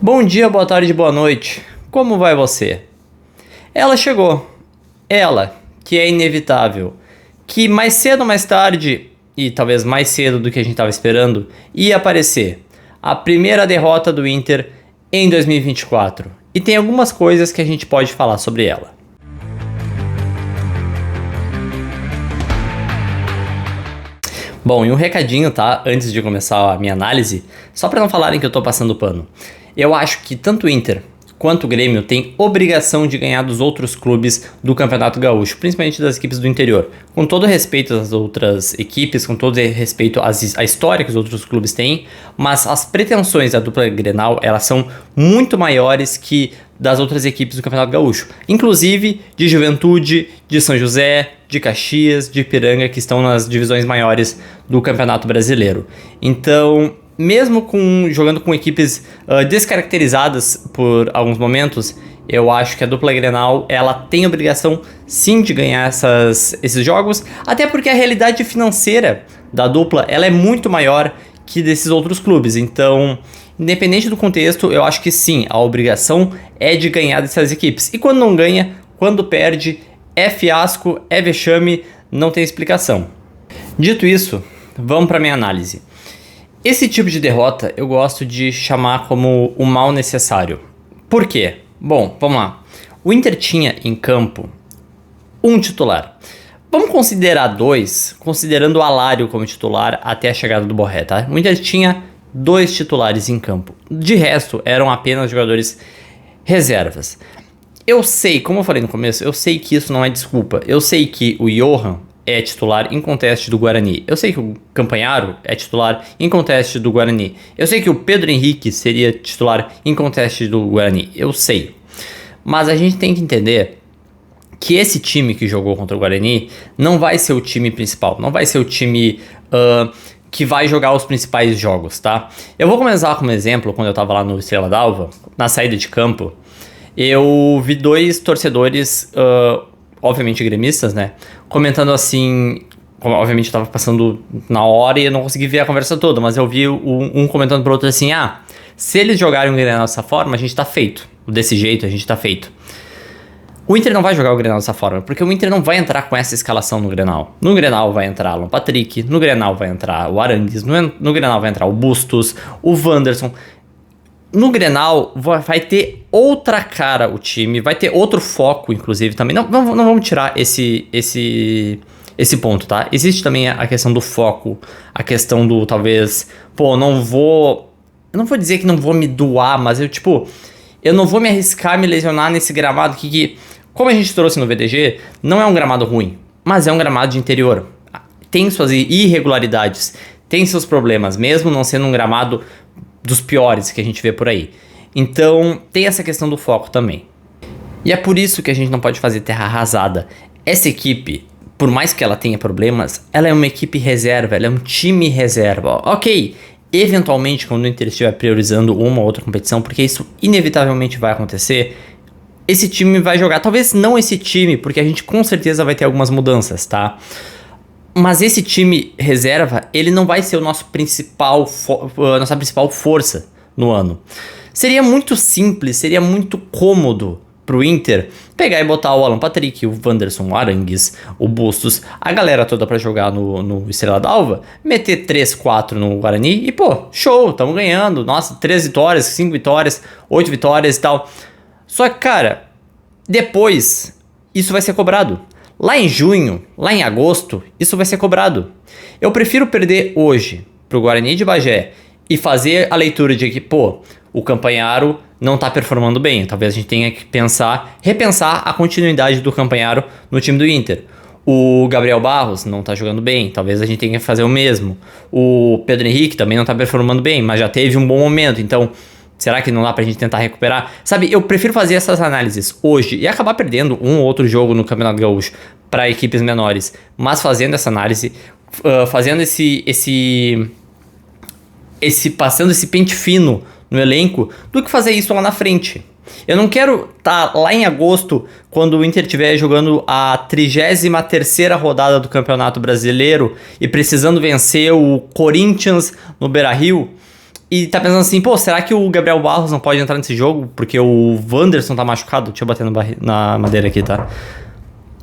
Bom dia, boa tarde, boa noite. Como vai você? Ela chegou. Ela, que é inevitável. Que mais cedo ou mais tarde, e talvez mais cedo do que a gente estava esperando, ia aparecer. A primeira derrota do Inter em 2024. E tem algumas coisas que a gente pode falar sobre ela. Bom, e um recadinho, tá? Antes de começar a minha análise, só para não falarem que eu tô passando pano. Eu acho que tanto o Inter quanto o Grêmio tem obrigação de ganhar dos outros clubes do Campeonato Gaúcho, principalmente das equipes do interior. Com todo respeito às outras equipes, com todo respeito à história que os outros clubes têm, mas as pretensões da dupla Grenal, elas são muito maiores que das outras equipes do Campeonato Gaúcho. Inclusive de Juventude, de São José, de Caxias, de Ipiranga, que estão nas divisões maiores do Campeonato Brasileiro. Então, mesmo jogando com equipes descaracterizadas por alguns momentos, eu acho que a dupla Grenal ela tem obrigação sim de ganhar esses jogos, até porque a realidade financeira da dupla ela é muito maior que desses outros clubes. Então, independente do contexto, eu acho que sim, a obrigação é de ganhar dessas equipes. E quando não ganha, quando perde, é fiasco, é vexame, não tem explicação. Dito isso, vamos para minha análise. Esse tipo de derrota eu gosto de chamar como o mal necessário. Por quê? Bom, vamos lá. O Inter tinha em campo um titular. Vamos considerar dois, considerando o Alário como titular até a chegada do Borré, tá? O Inter tinha 2 titulares em campo. De resto, eram apenas jogadores reservas. Eu sei, como eu falei no começo, eu sei que isso não é desculpa. Eu sei que o Johan é titular em conteste do Guarani. Eu sei que o Campanharo é titular em conteste do Guarani. Eu sei que o Pedro Henrique seria titular em conteste do Guarani. Eu sei. Mas a gente tem que entender que esse time que jogou contra o Guarani não vai ser o time principal. Não vai ser o time que vai jogar os principais jogos, tá? Eu vou começar como exemplo, quando eu tava lá no Estrela d'Alva, na saída de campo, eu vi 2 torcedores, obviamente gremistas, né? Comentando assim, obviamente eu tava passando na hora e eu não consegui ver a conversa toda, mas eu vi um comentando pro outro assim, se eles jogarem o Grenal dessa forma, a gente tá feito. Desse jeito, a gente tá feito. O Inter não vai jogar o Grenal dessa forma, porque o Inter não vai entrar com essa escalação no Grenal. No Grenal vai entrar Alan Patrick, no Grenal vai entrar o Arangues, no Grenal vai entrar o Bustos, o Wanderson. No Grenal vai ter outra cara o time, vai ter outro foco, inclusive, também. Não vamos tirar esse ponto, tá? Existe também a questão do foco, a questão do, talvez, eu não vou dizer que não vou me doar, mas eu não vou me arriscar a me lesionar nesse gramado que, como a gente trouxe no VDG, não é um gramado ruim, mas é um gramado de interior. Tem suas irregularidades, tem seus problemas, mesmo não sendo um gramado dos piores que a gente vê por aí. Então, tem essa questão do foco também. E é por isso que a gente não pode fazer terra arrasada. Essa equipe, por mais que ela tenha problemas, ela é uma equipe reserva, ela é um time reserva. Ok, eventualmente, quando o Inter estiver priorizando uma ou outra competição, porque isso inevitavelmente vai acontecer, esse time vai jogar. Talvez não esse time, porque a gente com certeza vai ter algumas mudanças, tá? Mas esse time reserva, ele não vai ser o nosso nossa principal força no ano. Seria muito simples, seria muito cômodo pro Inter pegar e botar o Alan Patrick, o Wanderson, o Arangues, o Bustos, a galera toda pra jogar no Estrela d'Alva, meter 3-4 no Guarani e, show, tamo ganhando. Nossa, 3 vitórias, 5 vitórias, 8 vitórias e tal. Só que, cara, depois isso vai ser cobrado. Lá em junho, lá em agosto, isso vai ser cobrado. Eu prefiro perder hoje pro Guarani de Bagé e fazer a leitura de que, o Campanharo não tá performando bem. Talvez a gente tenha que repensar a continuidade do Campanharo no time do Inter. O Gabriel Barros não tá jogando bem, talvez a gente tenha que fazer o mesmo. O Pedro Henrique também não tá performando bem, mas já teve um bom momento, então será que não dá pra gente tentar recuperar? Sabe, eu prefiro fazer essas análises hoje e acabar perdendo um ou outro jogo no Campeonato Gaúcho para equipes menores, mas fazendo essa análise, fazendo passando esse pente fino no elenco, do que fazer isso lá na frente. Eu não quero estar lá em agosto, quando o Inter estiver jogando a 33ª rodada do Campeonato Brasileiro e precisando vencer o Corinthians no Beira-Rio, E tá pensando assim, pô, será que o Gabriel Barros não pode entrar nesse jogo? Porque o Wanderson tá machucado? Deixa eu bater na madeira aqui, tá?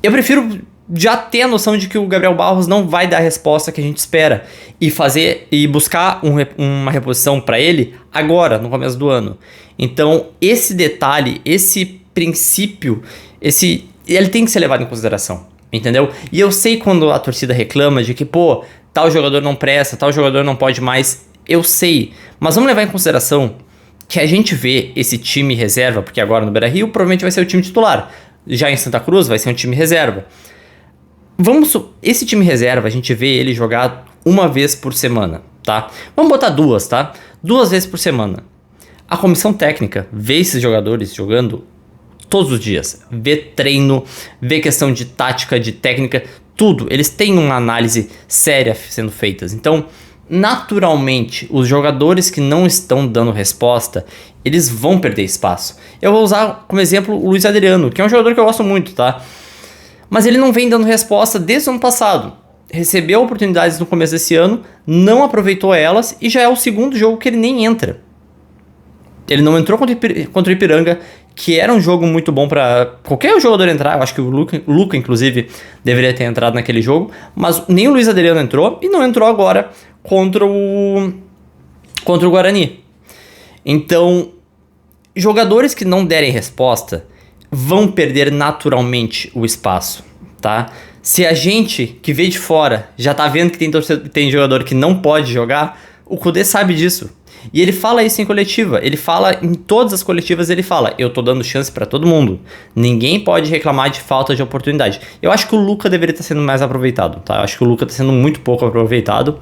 Eu prefiro já ter a noção de que o Gabriel Barros não vai dar a resposta que a gente espera e buscar uma reposição para ele agora, no começo do ano. Então, esse detalhe, esse princípio, ele tem que ser levado em consideração, entendeu? E eu sei quando a torcida reclama de que, pô, tal jogador não presta, tal jogador não pode mais, eu sei, mas vamos levar em consideração que a gente vê esse time reserva, porque agora no Beira-Rio provavelmente vai ser o time titular, já em Santa Cruz vai ser um time reserva. Esse time reserva, a gente vê ele jogar uma vez por semana, tá? Vamos botar duas, tá? 2 vezes por semana. A comissão técnica vê esses jogadores jogando todos os dias. Vê treino, vê questão de tática, de técnica, tudo. Eles têm uma análise séria sendo feitas. Então, naturalmente, os jogadores que não estão dando resposta, eles vão perder espaço. Eu vou usar como exemplo o Luiz Adriano, que é um jogador que eu gosto muito, tá? Mas ele não vem dando resposta desde o ano passado. Recebeu oportunidades no começo desse ano, não aproveitou elas e já é o segundo jogo que ele nem entra. Ele não entrou contra o Ipiranga, que era um jogo muito bom para qualquer jogador entrar. Eu acho que o Luca, inclusive, deveria ter entrado naquele jogo. Mas nem o Luiz Adriano entrou e não entrou agora contra o Guarani. Então, jogadores que não derem resposta vão perder naturalmente o espaço, tá? Se a gente que vê de fora já tá vendo que tem jogador que não pode jogar, o Kudê sabe disso. E ele fala isso em coletiva, ele fala em todas as coletivas, ele fala, eu tô dando chance pra todo mundo, ninguém pode reclamar de falta de oportunidade. Eu acho que o Luca deveria estar sendo mais aproveitado, tá? Eu acho que o Luca tá sendo muito pouco aproveitado.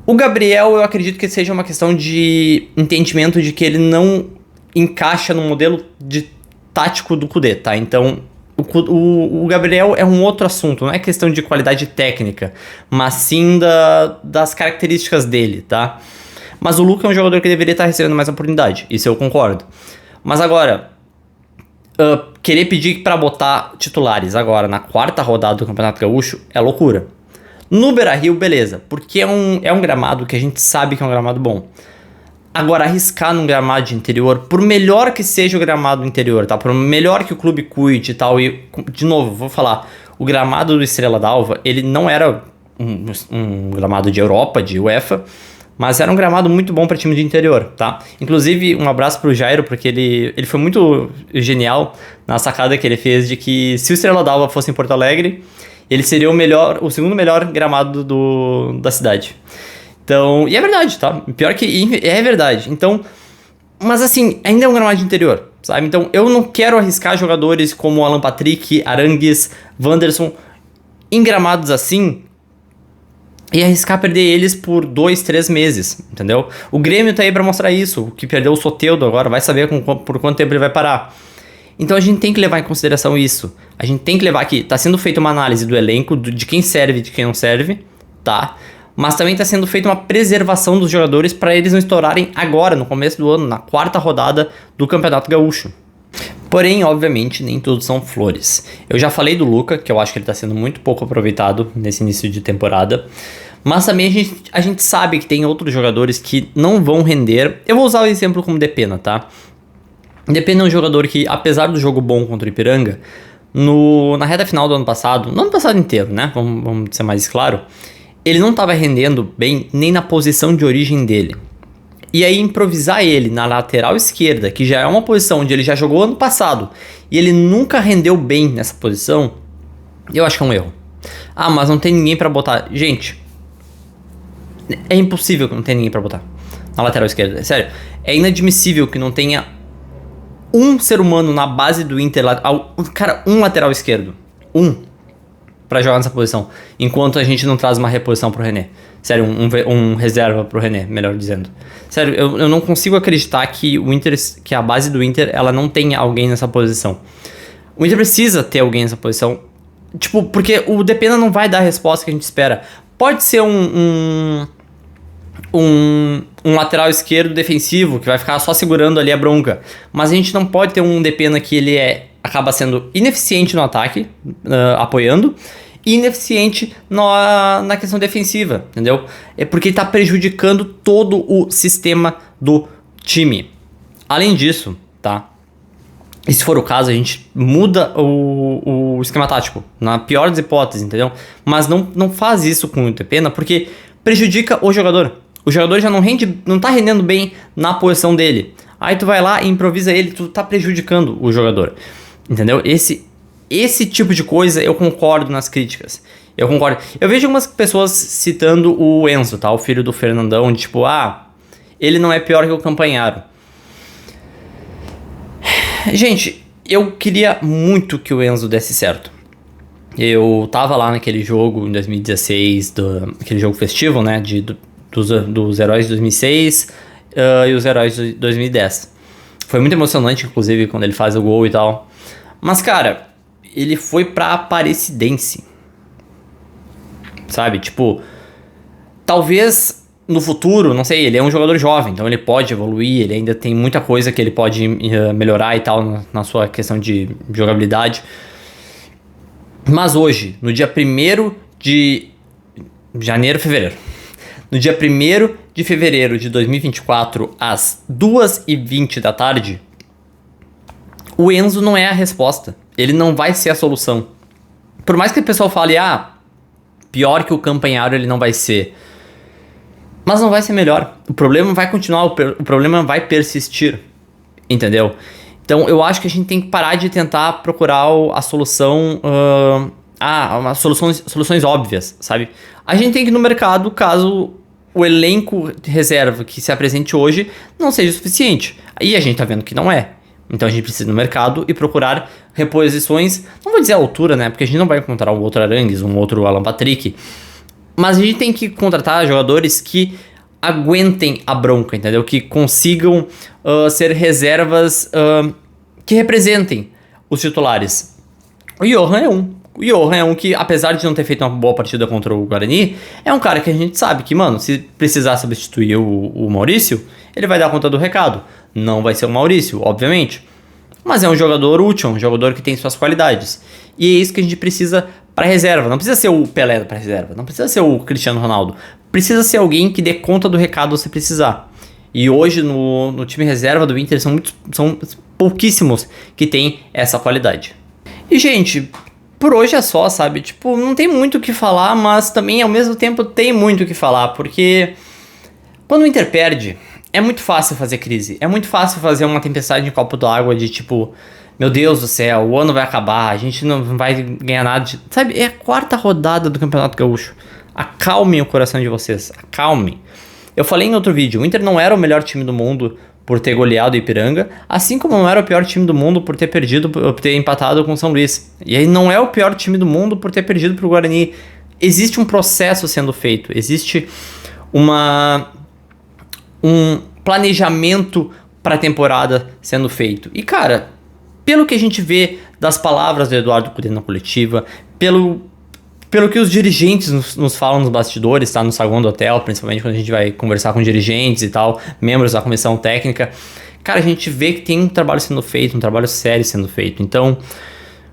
O Gabriel, eu acredito que seja uma questão de entendimento de que ele não encaixa no modelo de tático do Kudê, tá? Então, o Gabriel é um outro assunto, não é questão de qualidade técnica, mas sim das características dele, tá? Mas o Luca é um jogador que deveria estar recebendo mais oportunidade, isso eu concordo. Mas agora, querer pedir para botar titulares agora na 4ª rodada do Campeonato Gaúcho é loucura. No Beira-Rio, beleza, porque é um gramado que a gente sabe que é um gramado bom. Agora, arriscar num gramado de interior, por melhor que seja o gramado interior, tá? Por melhor que o clube cuide e tal, e, de novo, vou falar, o gramado do Estrela d'Alva, ele não era um gramado de Europa, de UEFA, mas era um gramado muito bom para time de interior, tá? Inclusive, um abraço pro Jairo, porque ele foi muito genial na sacada que ele fez de que se o Estrela d'Alva fosse em Porto Alegre, ele seria o segundo melhor gramado da cidade. Então, e é verdade, tá? Pior que é verdade. Então, mas assim, ainda é um gramado de interior, sabe? Então, eu não quero arriscar jogadores como Alan Patrick, Arangues, Wanderson em gramados assim e arriscar perder eles por 2, 3 meses, entendeu? O Grêmio tá aí pra mostrar isso, o que perdeu o Soteldo agora, vai saber por quanto tempo ele vai parar. Então a gente tem que levar em consideração isso. A gente tem que levar que tá sendo feita uma análise do elenco, de quem serve e de quem não serve, tá? Mas também está sendo feita uma preservação dos jogadores para eles não estourarem agora, no começo do ano, na 4ª rodada do Campeonato Gaúcho. Porém, obviamente, nem tudo são flores. Eu já falei do Luca, que eu acho que ele está sendo muito pouco aproveitado nesse início de temporada. Mas também a gente sabe que tem outros jogadores que não vão render. Eu vou usar o exemplo como Depena, tá? Depena é um jogador que, apesar do jogo bom contra o Ipiranga, na reta final do ano passado, no ano passado inteiro, né? Vamos ser mais claro. Ele não estava rendendo bem nem na posição de origem dele. E aí improvisar ele na lateral esquerda, que já é uma posição onde ele já jogou ano passado, e ele nunca rendeu bem nessa posição, eu acho que é um erro. Ah, mas não tem ninguém para botar. Gente, é impossível que não tenha ninguém para botar na lateral esquerda. Sério, é inadmissível que não tenha um ser humano na base do Inter, cara, um lateral esquerdo. Pra jogar nessa posição, enquanto a gente não traz uma reposição pro René. Sério, um reserva pro René, melhor dizendo. Sério, eu não consigo acreditar que que a base do Inter, ela não tenha alguém nessa posição. O Inter precisa ter alguém nessa posição, tipo, porque o Depena não vai dar a resposta que a gente espera. Pode ser um lateral esquerdo defensivo, que vai ficar só segurando ali a bronca, mas a gente não pode ter um Depena que ele acaba sendo ineficiente no ataque, apoiando, ineficiente na questão defensiva, entendeu? É porque ele tá prejudicando todo o sistema do time. Além disso, tá? E se for o caso, a gente muda o esquema tático, na pior das hipóteses, entendeu? Mas não faz isso com muita pena, porque prejudica o jogador. O jogador já não tá rendendo bem na posição dele. Aí tu vai lá e improvisa ele, tu tá prejudicando o jogador. Entendeu? Esse tipo de coisa eu concordo nas críticas. Eu concordo. Eu vejo algumas pessoas citando o Enzo, tá? O filho do Fernandão, de tipo, ele não é pior que o Campagnaro. Gente, eu queria muito que o Enzo desse certo. Eu tava lá naquele jogo em 2016, aquele jogo festivo, né? Dos heróis de 2006 e os heróis de 2010. Foi muito emocionante, inclusive, quando ele faz o gol e tal. Mas, cara, ele foi pra Aparecidense. Sabe? Tipo, talvez no futuro, não sei, ele é um jogador jovem, então ele pode evoluir, ele ainda tem muita coisa que ele pode melhorar e tal na sua questão de jogabilidade. Mas hoje, no dia 1º de fevereiro, no dia 1º de fevereiro de 2024, às 2h20 da tarde, o Enzo não é a resposta. Ele não vai ser a solução. Por mais que o pessoal fale, pior que o Campagnaro ele não vai ser. Mas não vai ser melhor. O problema vai continuar, o problema vai persistir. Entendeu? Então eu acho que a gente tem que parar de tentar procurar a solução... soluções óbvias, sabe? A gente tem que ir no mercado caso o elenco de reserva que se apresente hoje não seja suficiente. Aí a gente tá vendo que não é. Então a gente precisa ir no mercado e procurar reposições, não vou dizer a altura, né? Porque a gente não vai encontrar um outro Arangues, um outro Alan Patrick. Mas a gente tem que contratar jogadores que aguentem a bronca, entendeu? Que consigam ser reservas que representem os titulares. O Johan é um. O Johan é um que, apesar de não ter feito uma boa partida contra o Guarani, é um cara que a gente sabe que, mano, se precisar substituir o Maurício, ele vai dar conta do recado. Não vai ser o Maurício, obviamente. Mas é um jogador útil, um jogador que tem suas qualidades. E é isso que a gente precisa para reserva. Não precisa ser o Pelé para reserva, não precisa ser o Cristiano Ronaldo. Precisa ser alguém que dê conta do recado se precisar. E hoje no time reserva do Inter são pouquíssimos que tem essa qualidade. E, gente, por hoje é só, sabe? Tipo, não tem muito o que falar, mas também ao mesmo tempo tem muito o que falar, porque quando o Inter perde, é muito fácil fazer crise. É muito fácil fazer uma tempestade em copo d'água de tipo, meu Deus do céu, o ano vai acabar, a gente não vai ganhar nada. Sabe, é a 4ª rodada do Campeonato Gaúcho. Acalmem o coração de vocês, acalmem. Eu falei em outro vídeo, o Inter não era o melhor time do mundo por ter goleado o Ipiranga, assim como não era o pior time do mundo por ter empatado com o São Luís. E aí não é o pior time do mundo por ter perdido pro Guarani. Existe um processo sendo feito, existe um planejamento para a temporada sendo feito. E, cara, pelo que a gente vê das palavras do Eduardo Cudê na coletiva, pelo que os dirigentes nos falam nos bastidores, tá? No saguão do hotel, principalmente quando a gente vai conversar com dirigentes e tal, membros da comissão técnica, cara, a gente vê que tem um trabalho sendo feito, um trabalho sério sendo feito. Então,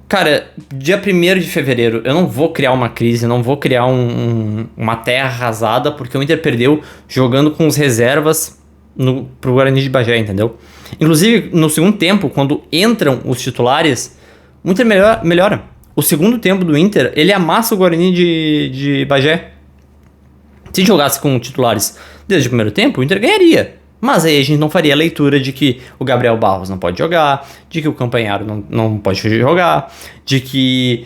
cara, dia 1º de fevereiro, eu não vou criar uma crise, eu não vou criar uma terra arrasada, porque o Inter perdeu jogando com os reservas pro Guarani de Bagé, entendeu? Inclusive, no segundo tempo, quando entram os titulares, o Inter melhora. O segundo tempo do Inter, ele amassa o Guarani de Bagé. Se jogasse com titulares desde o primeiro tempo, o Inter ganharia. Mas aí a gente não faria a leitura de que o Gabriel Barros não pode jogar, de que o Campagnaro não pode jogar, de que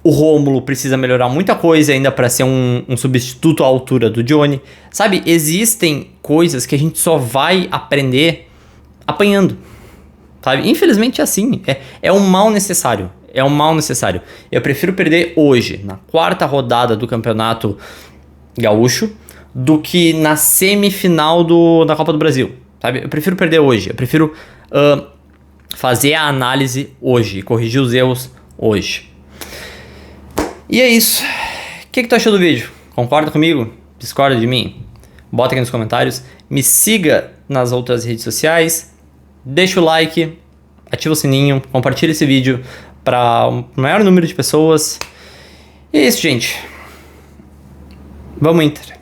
o Rômulo precisa melhorar muita coisa ainda para ser um substituto à altura do Johnny. Sabe, existem coisas que a gente só vai aprender apanhando. Sabe? Infelizmente é assim. É um mal necessário. É um mal necessário. Eu prefiro perder hoje, na 4ª rodada do Campeonato Gaúcho, do que na semifinal da Copa do Brasil. Sabe? Eu prefiro perder hoje. Eu prefiro fazer a análise hoje e corrigir os erros hoje. E é isso. O que tu achou do vídeo? Concorda comigo? Discorda de mim? Bota aqui nos comentários. Me siga nas outras redes sociais. Deixa o like. Ativa o sininho. Compartilha esse vídeo para o maior número de pessoas. E é isso, gente. Vamos, Inter.